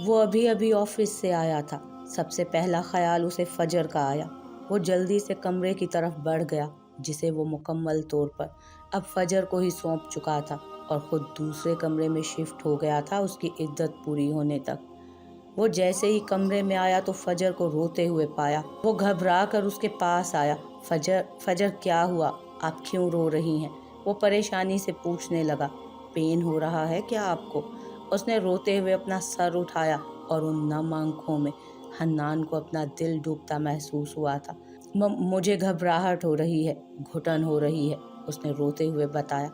وہ ابھی ابھی آفس سے آیا تھا۔ سب سے پہلا خیال اسے فجر کا آیا۔ وہ جلدی سے کمرے کی طرف بڑھ گیا جسے وہ مکمل طور پر اب فجر کو ہی سونپ چکا تھا اور خود دوسرے کمرے میں شفٹ ہو گیا تھا اس کی عدت پوری ہونے تک۔ وہ جیسے ہی کمرے میں آیا تو فجر کو روتے ہوئے پایا۔ وہ گھبرا کر اس کے پاس آیا۔ فجر کیا ہوا؟ آپ کیوں رو رہی ہیں؟ وہ پریشانی سے پوچھنے لگا۔ پین ہو رہا ہے کیا آپ کو؟ اس نے روتے ہوئے اپنا سر اٹھایا اور ان نم آنکھوں میں حنان کو اپنا دل ڈوبتا محسوس ہوا تھا۔ مجھے گھبراہٹ ہو رہی ہے، گھٹن ہو رہی ہے، اس نے روتے ہوئے بتایا۔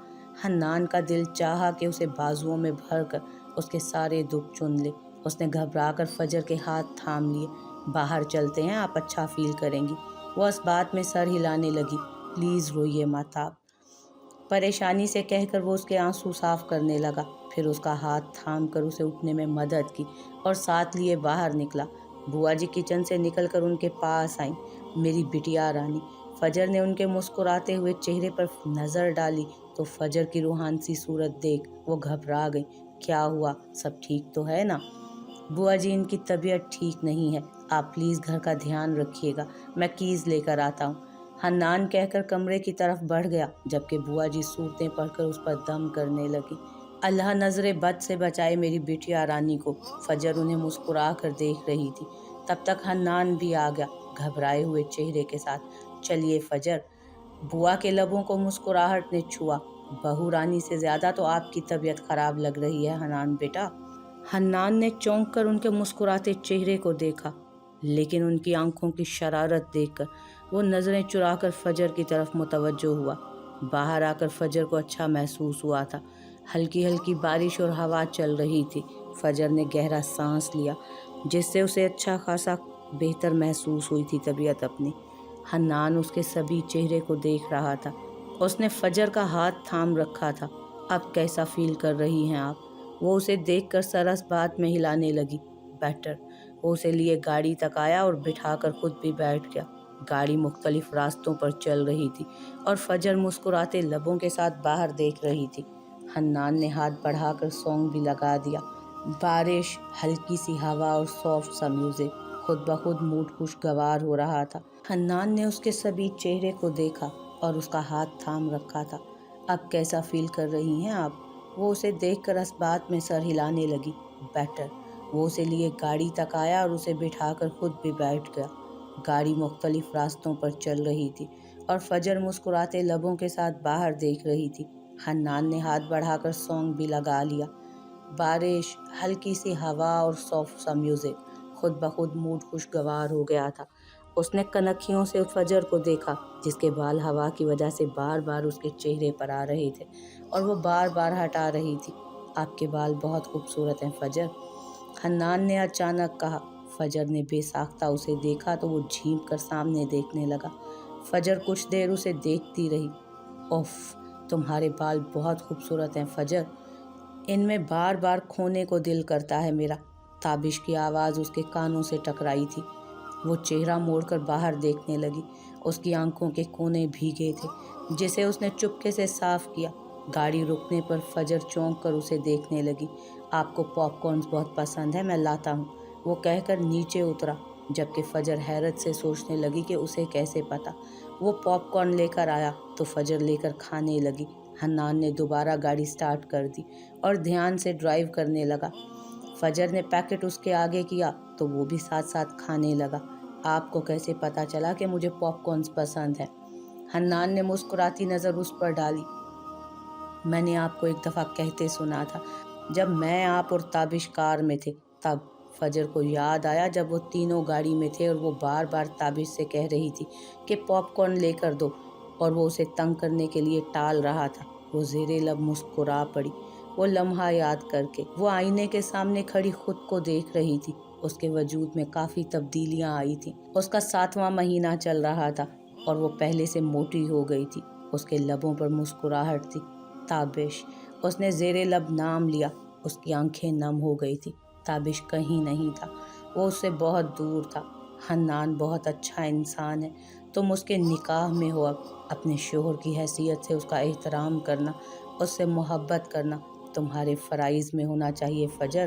حنان کا دل چاہا کہ اسے بازوؤں میں بھر کر اس کے سارے دکھ چن لے۔ اس نے گھبرا کر فجر کے ہاتھ تھام لیے۔ باہر چلتے ہیں، آپ اچھا فیل کریں گی۔ وہ اس بات میں سر ہلانے لگی۔ پلیز روئیے مت آپ، پریشانی سے کہہ کر وہ اس کے آنسو صاف کرنے لگا۔ پھر اس کا ہاتھ تھام کر اسے اٹھنے میں مدد کی اور ساتھ لیے باہر نکلا۔ بوا جی کچن سے نکل کر ان کے پاس آئیں۔ میری بٹیا رانی۔ فجر نے ان کے مسکراتے ہوئے چہرے پر نظر ڈالی تو فجر کی روحان سی صورت دیکھ وہ گھبرا گئی۔ کیا ہوا؟ سب ٹھیک تو ہے نا؟ بوا جی ان کی طبیعت ٹھیک نہیں ہے، آپ پلیز گھر کا دھیان رکھیے گا، میں کیز لے کر آتا ہوں، حنان کہہ کر کمرے کی طرف بڑھ گیا جبکہ بوا جی صورتیں پڑھ کر اس پر دم کرنے لگی۔ اللہ نظر بد سے بچائے میری بٹیا رانی کو۔ فجر انہیں مسکرا کر دیکھ رہی تھی۔ تب تک حنان بھی آ گیا گھبرائے ہوئے چہرے کے ساتھ۔ چلیے فجر، بوا کے لبوں کو مسکراہٹ نے چھوا۔ بہو رانی سے زیادہ تو آپ کی طبیعت خراب لگ رہی ہے حنان بیٹا۔ حنان نے چونک کر ان کے مسکراتے چہرے کو دیکھا، لیکن ان کی آنکھوں کی شرارت دیکھ کر وہ نظریں چرا کر فجر کی طرف متوجہ ہوا۔ باہر آ کر فجر کو اچھا محسوس ہوا تھا۔ ہلکی ہلکی بارش اور ہوا چل رہی تھی۔ فجر نے گہرا سانس لیا جس سے اسے اچھا خاصا بہتر محسوس ہوئی تھی طبیعت اپنی۔ حنان اس کے سبھی چہرے کو دیکھ رہا تھا۔ اس نے فجر کا ہاتھ تھام رکھا تھا۔ اب کیسا فیل کر رہی ہیں آپ؟ وہ اسے دیکھ کر سرس بات میں ہلانے لگی۔ بیٹر۔ وہ اسے لیے گاڑی تک آیا اور بٹھا کر خود بھی بیٹھ گیا۔ گاڑی مختلف راستوں پر چل رہی تھی اور فجر مسکراتے لبوں کے ساتھ باہر دیکھ رہی تھی۔ حنان نے ہاتھ بڑھا کر سونگ بھی لگا دیا۔ بارش، ہلکی سی ہوا اور سافٹ سا میوزک، خود بخود موڈ خوشگوار ہو رہا تھا۔ حنان نے اس کے سبھی چہرے کو دیکھا اور اس کا ہاتھ تھام رکھا تھا۔ اب کیسا فیل کر رہی ہیں آپ؟ وہ اسے دیکھ کر اس بات میں سر ہلانے لگی۔ بیٹر۔ وہ اسے لیے گاڑی تک آیا اور اسے بٹھا کر خود بھی بیٹھ گیا۔ گاڑی مختلف راستوں پر چل رہی تھی اور فجر مسکراتے لبوں کے ساتھ باہر دیکھ رہی تھی۔ حنان نے ہاتھ بڑھا کر سونگ بھی لگا لیا۔ بارش، ہلکی سی ہوا اور سافٹ سا میوزک، خود بخود موڈ خوشگوار ہو گیا تھا۔ اس نے کنکھیوں سے فجر کو دیکھا جس کے بال ہوا کی وجہ سے بار بار اس کے چہرے پر آ رہے تھے اور وہ بار بار ہٹا رہی تھی۔ آپ کے بال بہت خوبصورت ہیں فجر، حنان نے اچانک کہا۔ فجر نے بے ساختہ اسے دیکھا تو وہ جھینک کر سامنے دیکھنے لگا۔ فجر کچھ دیر اسے دیکھتی رہی۔ اوف، تمہارے بال بہت خوبصورت ہیں فجر، ان میں بار بار کھونے کو دل کرتا ہے میرا۔ تابش کی آواز اس کے کانوں سے ٹکرائی تھی۔ وہ چہرہ موڑ کر باہر دیکھنے لگی۔ اس کی آنکھوں کے کونے بھیگے تھے جسے اس نے چپکے سے صاف کیا۔ گاڑی رکنے پر فجر چونک کر اسے دیکھنے لگی۔ آپ کو پاپ کارنز بہت پسند ہے، میں لاتا ہوں، وہ کہہ کر نیچے اترا جبکہ فجر حیرت سے سوچنے لگی کہ اسے کیسے پتا۔ وہ پاپ کارن لے کر آیا تو فجر لے کر کھانے لگی۔ حنان نے دوبارہ گاڑی سٹارٹ کر دی اور دھیان سے ڈرائیو کرنے لگا۔ فجر نے پیکٹ اس کے آگے کیا تو وہ بھی ساتھ ساتھ کھانے لگا۔ آپ کو کیسے پتا چلا کہ مجھے پاپ کارنز پسند ہے؟ حنان نے مسکراتی نظر اس پر ڈالی۔ میں نے آپ کو ایک دفعہ کہتے سنا تھا جب میں، آپ اور تابش کار میں تھے تب۔ فجر کو یاد آیا جب وہ تینوں گاڑی میں تھے اور وہ بار بار تابش سے کہہ رہی تھی کہ پاپ کارن لے کر دو اور وہ اسے تنگ کرنے کے لیے ٹال رہا تھا۔ وہ زیر لب مسکرا پڑی وہ لمحہ یاد کر کے۔ وہ آئینے کے سامنے کھڑی خود کو دیکھ رہی تھی۔ اس کے وجود میں کافی تبدیلیاں آئی تھیں۔ اس کا 7واں مہینہ چل رہا تھا اور وہ پہلے سے موٹی ہو گئی تھی۔ اس کے لبوں پر مسکراہٹ تھی۔ تابش، اس نے زیر لب نام لیا۔ اس کی آنکھیں نم ہو گئی تھی۔ تابش کہیں نہیں تھا، وہ اس سے بہت دور تھا۔ حنان بہت اچھا انسان ہے، تم اس کے نکاح میں ہو۔ اب اپنے شوہر کی حیثیت سے اس کا احترام کرنا، اس سے محبت کرنا تمہارے فرائض میں ہونا چاہیے فجر۔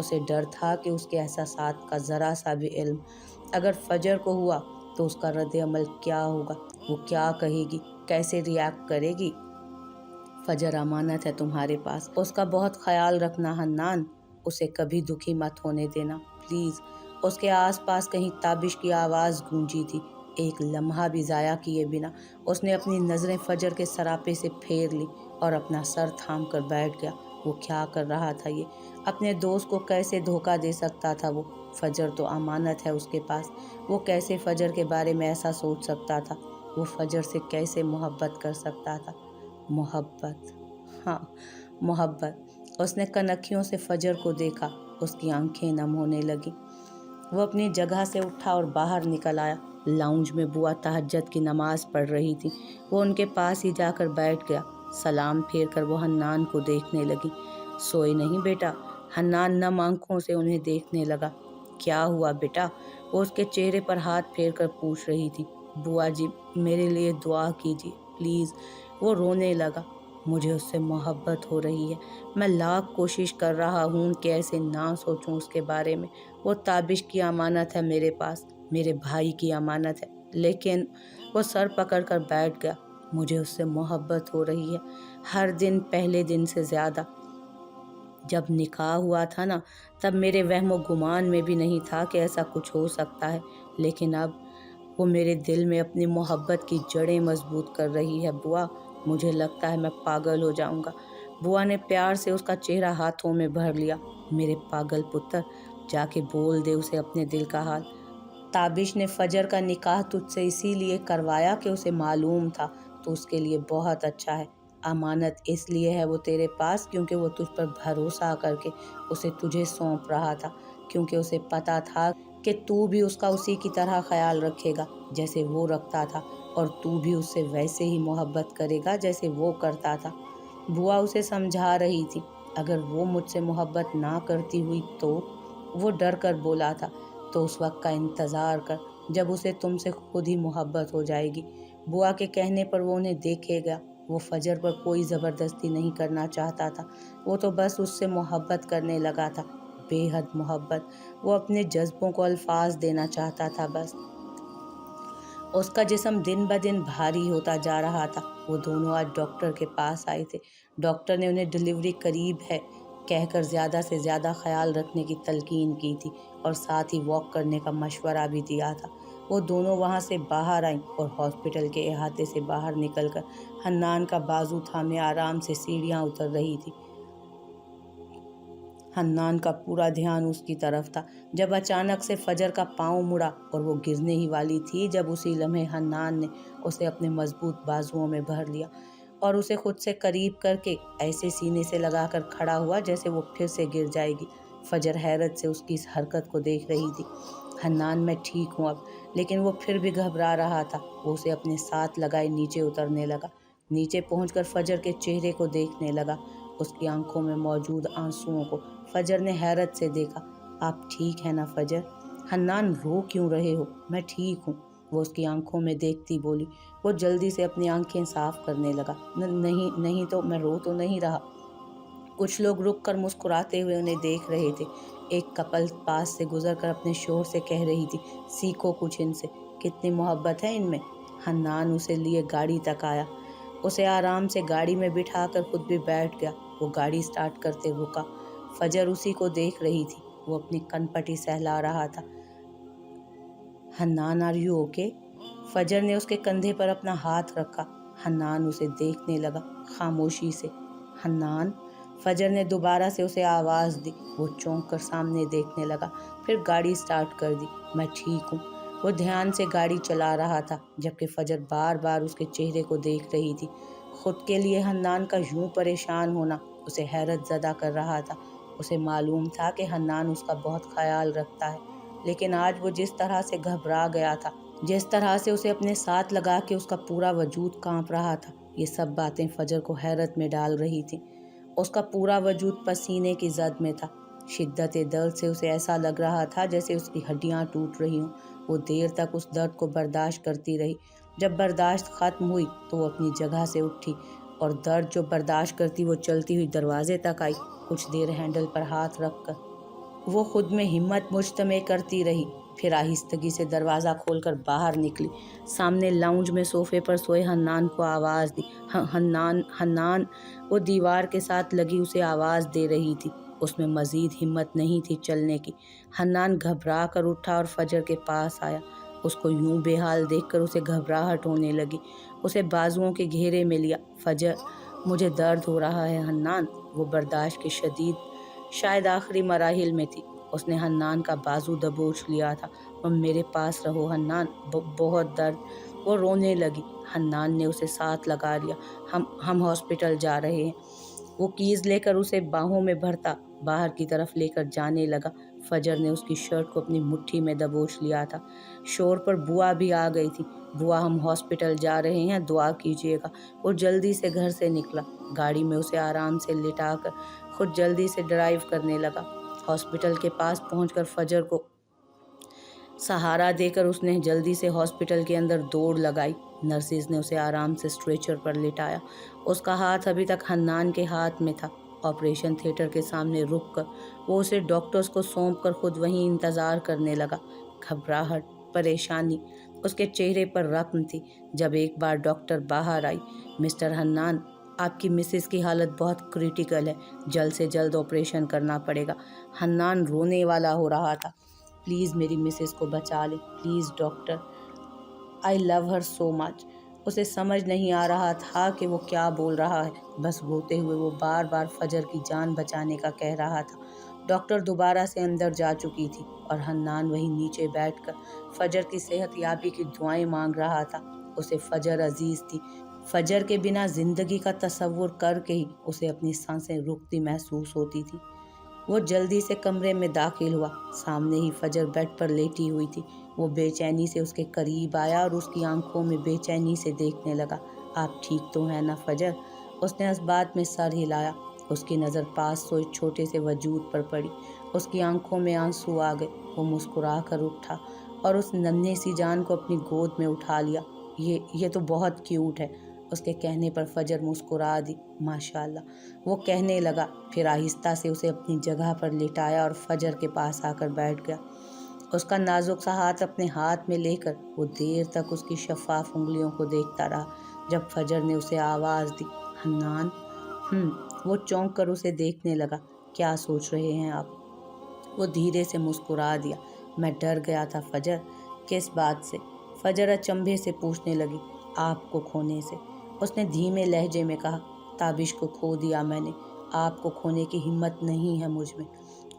اسے ڈر تھا کہ اس کے احساسات کا ذرا سا بھی علم اگر فجر کو ہوا تو اس کا رد عمل کیا ہوگا، وہ کیا کہے گی، کیسے ریاکٹ کرے گی۔ فجر امانت ہے تمہارے پاس، اس کا بہت خیال رکھنا حنان، اسے کبھی دکھی مت ہونے دینا پلیز۔ اس کے آس پاس کہیں تابش کی آواز گونجی تھی۔ ایک لمحہ بھی ضائع کیے بنا اس نے اپنی نظریں فجر کے سراپے سے پھیر لی اور اپنا سر تھام کر بیٹھ گیا۔ وہ کیا کر رہا تھا یہ؟ اپنے دوست کو کیسے دھوکہ دے سکتا تھا وہ؟ فجر تو امانت ہے اس کے پاس، وہ کیسے فجر کے بارے میں ایسا سوچ سکتا تھا؟ وہ فجر سے کیسے محبت کر سکتا تھا؟ محبت، ہاں محبت۔ اس نے کنکھیوں سے فجر کو دیکھا، اس کی آنکھیں نم ہونے لگیں۔ وہ اپنی جگہ سے اٹھا اور باہر نکل آیا۔ لاؤنج میں بوا تہجد کی نماز پڑھ رہی تھی۔ وہ ان کے پاس ہی جا کر بیٹھ گیا۔ سلام پھیر کر وہ حنان کو دیکھنے لگی۔ سوئے نہیں بیٹا؟ حنان نم آنکھوں سے انہیں دیکھنے لگا۔ کیا ہوا بیٹا؟ وہ اس کے چہرے پر ہاتھ پھیر کر پوچھ رہی تھی۔ بوا جی میرے لیے دعا کیجیے پلیز۔ وہ رونے لگا۔ مجھے اس سے محبت ہو رہی ہے، میں لاکھ کوشش کر رہا ہوں کہ ایسے نہ سوچوں اس کے بارے میں۔ وہ تابش کی امانت ہے میرے پاس، میرے بھائی کی امانت ہے، لیکن وہ سر پکڑ کر بیٹھ گیا۔ مجھے اس سے محبت ہو رہی ہے، ہر دن پہلے دن سے زیادہ۔ جب نکاح ہوا تھا نا، تب میرے وہم و گمان میں بھی نہیں تھا کہ ایسا کچھ ہو سکتا ہے، لیکن اب وہ میرے دل میں اپنی محبت کی جڑیں مضبوط کر رہی ہے بوا۔ مجھے لگتا ہے میں پاگل ہو جاؤں گا۔ بوا نے پیار سے اس کا چہرہ ہاتھوں میں بھر لیا۔ میرے پاگل پتر، جا کے بول دے اسے اپنے دل کا حال۔ تابش نے فجر کا نکاح تجھ سے اسی لیے کروایا کہ اسے معلوم تھا تو اس کے لیے بہت اچھا ہے۔ امانت اس لیے ہے وہ تیرے پاس کیونکہ وہ تجھ پر بھروسہ کر کے اسے تجھے سونپ رہا تھا، کیونکہ اسے پتا تھا کہ تو بھی اس کا اسی کی طرح خیال رکھے گا جیسے وہ رکھتا تھا، اور تو بھی اس سے ویسے ہی محبت کرے گا جیسے وہ کرتا تھا۔ بوا اسے سمجھا رہی تھی۔ اگر وہ مجھ سے محبت نہ کرتی ہوئی تو؟ وہ ڈر کر بولا تھا۔ تو اس وقت کا انتظار کر جب اسے تم سے خود ہی محبت ہو جائے گی۔ بوا کے کہنے پر وہ انہیں دیکھے گا۔ وہ فجر پر کوئی زبردستی نہیں کرنا چاہتا تھا، وہ تو بس اس سے محبت کرنے لگا تھا، بے حد محبت۔ وہ اپنے جذبوں کو الفاظ دینا چاہتا تھا بس۔ اس کا جسم دن بدن بھاری ہوتا جا رہا تھا۔ وہ دونوں آج ڈاکٹر کے پاس آئے تھے۔ ڈاکٹر نے انہیں ڈلیوری قریب ہے کہہ کر زیادہ سے زیادہ خیال رکھنے کی تلقین کی تھی اور ساتھ ہی واک کرنے کا مشورہ بھی دیا تھا۔ وہ دونوں وہاں سے باہر آئیں اور ہاسپٹل کے احاطے سے باہر نکل کر حنان کا بازو تھامے آرام سے سیڑھیاں اتر رہی تھی۔ حنان کا پورا دھیان اس کی طرف تھا جب اچانک سے فجر کا پاؤں مڑا اور وہ گرنے ہی والی تھی جب اسی لمحے حنان نے اسے اپنے مضبوط بازوؤں میں بھر لیا اور اسے خود سے قریب کر کے ایسے سینے سے لگا کر کھڑا ہوا جیسے وہ پھر سے گر جائے گی۔ فجر حیرت سے اس کی اس حرکت کو دیکھ رہی تھی۔ حنان میں ٹھیک ہوں اب، لیکن وہ پھر بھی گھبرا رہا تھا۔ وہ اسے اپنے ساتھ لگائے نیچے اترنے لگا۔ نیچے پہنچ کر فجر کے چہرے کو دیکھنے لگا، اس کی آنکھوں میں موجود آنسوؤں کو۔ فجر نے حیرت سے دیکھا۔ آپ ٹھیک ہے نا فجر؟ حنان رو کیوں رہے ہو؟ میں ٹھیک ہوں، وہ اس کی آنکھوں میں دیکھتی بولی۔ وہ جلدی سے اپنی آنکھیں صاف کرنے لگا۔ نہیں تو میں رو تو نہیں رہا۔ کچھ لوگ رک کر مسکراتے ہوئے انہیں دیکھ رہے تھے۔ ایک کپل پاس سے گزر کر اپنے شوہر سے کہہ رہی تھی، سیکھو کچھ ان سے، کتنی محبت ہے ان میں۔ حنان اسے لیے گاڑی تک آیا، اسے آرام سے گاڑی میں بٹھا کر خود بھی بیٹھ گیا۔ وہ گاڑی سٹارٹ کرتے رکا۔ فجر اسی کو دیکھ رہی تھی، وہ اپنی کن پٹی سہلا رہا تھا۔ Hanan are you okay? Fajar نے اس کے کندھے پر اپنا ہاتھ رکھا۔ حنان اسے دیکھنے لگا خاموشی سے۔ حنان، فجر نے دوبارہ سے اسے آواز دی۔ وہ چونک کر سامنے دیکھنے لگا، پھر گاڑی سٹارٹ کر دی۔ میں ٹھیک ہوں، وہ دھیان سے گاڑی چلا رہا تھا جبکہ فجر بار بار اس کے چہرے کو دیکھ رہی تھی۔ خود کے لیے حنان کا یوں پریشان ہونا اسے حیرت زدہ کر رہا تھا۔ اسے معلوم تھا کہ حنان اس کا بہت خیال رکھتا ہے، لیکن آج وہ جس طرح سے گھبرا گیا تھا، جس طرح سے اسے اپنے ساتھ لگا کے اس کا پورا وجود کانپ رہا تھا، یہ سب باتیں فجر کو حیرت میں ڈال رہی تھیں۔ اس کا پورا وجود پسینے کی زد میں تھا۔ شدت درد سے اسے ایسا لگ رہا تھا جیسے اس کی ہڈیاں ٹوٹ رہی ہوں۔ وہ دیر تک اس درد کو برداشت کرتی رہی۔ جب برداشت ختم ہوئی تو وہ اپنی جگہ سے اٹھی اور درد جو برداشت کرتی وہ چلتی ہوئی دروازے تک آئی، کچھ دیر ہینڈل پر ہاتھ رکھ کر۔ وہ خود میں ہمت مجتمع کرتی رہی، پھر آہستگی سے دروازہ کھول کر باہر نکلی۔ سامنے لاؤنج میں صوفے پر سوئے حنان کو آواز دی۔ حنان حنان وہ دیوار کے ساتھ لگی اسے آواز دے رہی تھی۔ اس میں مزید ہمت نہیں تھی چلنے کی۔ حنان گھبرا کر اٹھا اور فجر کے پاس آیا۔ اس کو یوں بے حال دیکھ کر اسے گھبراہٹ ہونے لگی۔ اسے بازوؤں کے گھیرے میں لیا۔ فجر، مجھے درد ہو رہا ہے حنان۔ وہ برداشت کے شدید شاید آخری مراحل میں تھی۔ اس نے حنان کا بازو دبوچ لیا تھا۔ اور میرے پاس رہو حنان، بہت درد۔ وہ رونے لگی۔ حنان نے اسے ساتھ لگا لیا۔ ہم ہاسپٹل جا رہے ہیں۔ وہ کیز لے کر اسے باہوں میں بھرتا باہر کی طرف لے کر جانے لگا۔ فجر نے اس کی شرٹ کو اپنی مٹھی میں دبوچ لیا تھا۔ شور پر بوا بھی آ گئی تھی۔ بوا، ہم ہاسپٹل جا رہے ہیں، دعا کیجیے گا۔ وہ جلدی سے گھر سے نکلا۔ گاڑی میں اسے آرام سے لٹا کر خود جلدی سے ڈرائیو کرنے لگا۔ ہاسپٹل کے پاس پہنچ کر فجر کو سہارا دے کر اس نے جلدی سے ہاسپٹل کے اندر دوڑ لگائی۔ نرسز نے اسے آرام سے اسٹریچر پر لٹایا۔ اس کا ہاتھ ابھی تک حنان کے ہاتھ میں تھا۔ آپریشن تھیٹر کے سامنے رک کر وہ اسے ڈاکٹرز کو سونپ کر خود وہیں انتظار کرنے لگا۔ گھبراہٹ، پریشانی اس کے چہرے پر رقم تھی۔ جب ایک بار ڈاکٹر باہر آئی، مسٹر حنان، آپ کی مسز کی حالت بہت کریٹیکل ہے، جلد سے جلد آپریشن کرنا پڑے گا۔ حنان رونے والا ہو رہا تھا۔ پلیز میری مسز کو بچا لیں، پلیز ڈاکٹر، آئی لو ہر سو مچ۔ اسے سمجھ نہیں آ رہا تھا کہ وہ کیا بول رہا ہے۔ بس روتے ہوئے وہ بار بار فجر کی جان بچانے کا کہہ رہا تھا۔ ڈاکٹر دوبارہ سے اندر جا چکی تھی اور حنان وہیں نیچے بیٹھ کر فجر کی صحت یابی کی دعائیں مانگ رہا تھا۔ اسے فجر عزیز تھی۔ فجر کے بنا زندگی کا تصور کر کے ہی اسے اپنی سانسیں رکتی محسوس ہوتی تھی۔ وہ جلدی سے کمرے میں داخل ہوا۔ سامنے ہی فجر بیڈ پر لیٹی ہوئی تھی۔ وہ بے چینی سے اس کے قریب آیا اور اس کی آنکھوں میں بے چینی سے دیکھنے لگا۔ آپ ٹھیک تو ہیں نا فجر؟ اس نے اس بات میں سر ہلایا۔ اس کی نظر پاس سوئے چھوٹے سے وجود پر پڑی۔ اس کی آنکھوں میں آنسو آ گئے۔ وہ مسکرا کر اٹھا اور اس ننھی سی جان کو اپنی گود میں اٹھا لیا۔ یہ تو بہت کیوٹ ہے۔ اس کے کہنے پر فجر مسکرا دی۔ ماشاءاللہ، وہ کہنے لگا، پھر آہستہ سے اسے اپنی جگہ پر لٹایا اور فجر کے پاس آ کر بیٹھ گیا۔ اس کا نازک سا ہاتھ اپنے ہاتھ میں لے کر وہ دیر تک اس کی شفاف انگلیوں کو دیکھتا رہا۔ جب فجر نے اسے آواز دی، حنان، وہ چونک کر اسے دیکھنے لگا۔ کیا سوچ رہے ہیں آپ؟ وہ دھیرے سے مسکرا دیا۔ میں ڈر گیا تھا فجر۔ کس بات سے؟ فجر اچنبھے سے پوچھنے لگی۔ آپ کو کھونے سے، اس نے دھیمے لہجے میں کہا۔ تابش کو کھو دیا میں نے، آپ کو کھونے کی ہمت نہیں ہے مجھ میں۔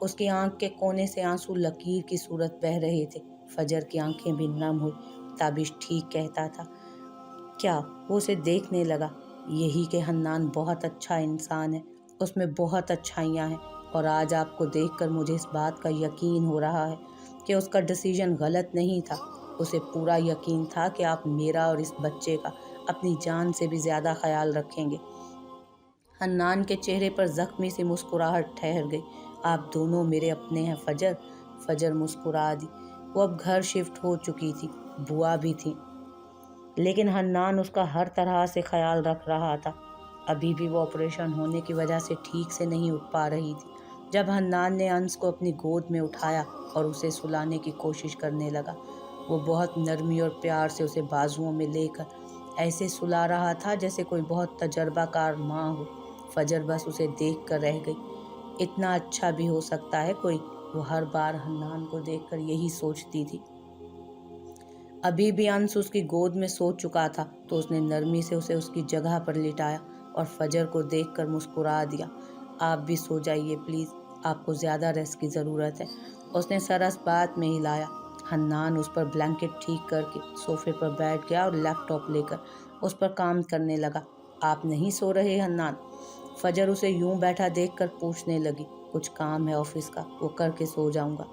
اس کی آنکھ کے کونے سے آنسو لکیر کی صورت بہہ رہے تھے۔ فجر کی آنکھیں بھی نم ہوئی۔ تابش ٹھیک کہتا تھا۔ کیا؟ وہ اسے دیکھنے لگا۔ یہی کہ حنان بہت اچھا انسان ہے، اس میں بہت اچھائیاں ہیں، اور آج آپ کو دیکھ کر مجھے اس بات کا یقین ہو رہا ہے کہ اس کا ڈیسیژن غلط نہیں تھا۔ اسے پورا یقین تھا کہ آپ میرا اور اس بچے کا اپنی جان سے بھی زیادہ خیال رکھیں گے۔ حنان کے چہرے پر زخمی سی مسکراہٹ ٹھہر گئی۔ آپ دونوں میرے اپنے ہیں فجر۔ فجر مسکرا دی۔ وہ اب گھر شفٹ ہو چکی تھی، بوا بھی تھی، لیکن حنان اس کا ہر طرح سے خیال رکھ رہا تھا۔ ابھی بھی وہ آپریشن ہونے کی وجہ سے ٹھیک سے نہیں اٹھ پا رہی تھی۔ جب حنان نے انس کو اپنی گود میں اٹھایا اور اسے سلانے کی کوشش کرنے لگا، وہ بہت نرمی اور پیار سے اسے بازوؤں میں لے کر ایسے سلا رہا تھا جیسے کوئی بہت تجربہ کار ماں ہو۔ فجر بس اسے دیکھ کر رہ گئی۔ اتنا اچھا بھی ہو سکتا ہے کوئی؟ وہ ہر بار حنان کو دیکھ کر یہی سوچتی تھی۔ ابھی بھی انس اس کی گود میں سو چکا تھا تو اس نے نرمی سے اسے اس کی جگہ پر لٹایا اور فجر کو دیکھ کر مسکرا دیا۔ آپ بھی سو جائیے پلیز، آپ کو زیادہ ریسٹ کی ضرورت ہے۔ اس نے سر اس بات میں ہلایا۔ حنان اس پر بلینکٹ ٹھیک کر کے صوفے پر بیٹھ گیا اور لیپ ٹاپ لے کر اس پر کام کرنے لگا۔ آپ نہیں سو رہے حنان؟ فجر اسے یوں بیٹھا دیکھ کر پوچھنے لگی۔ کچھ کام ہے آفس کا، وہ کر کے سو جاؤں گا۔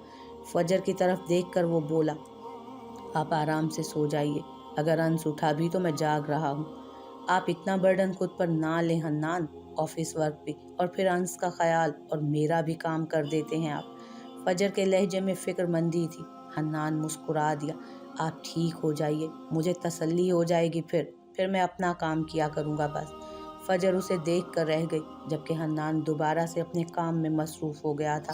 فجر کی طرف دیکھ کر وہ بولا، آپ آرام سے سو جائیے، اگر انس اٹھا بھی تو میں جاگ رہا ہوں۔ آپ اتنا برڈن خود پر نہ لیں حنان، آفس ورک بھی اور پھر انس کا خیال اور میرا بھی کام کر دیتے ہیں آپ۔ فجر کے لہجے میں فکر مندی تھی۔ حنان مسکرا دیا۔ آپ ٹھیک ہو جائیے، مجھے تسلی ہو جائے گی، پھر میں اپنا کام کیا کروں گا بس۔ فجر اسے دیکھ کر رہ گئی، جبکہ حنان دوبارہ سے اپنے کام میں مصروف ہو گیا تھا۔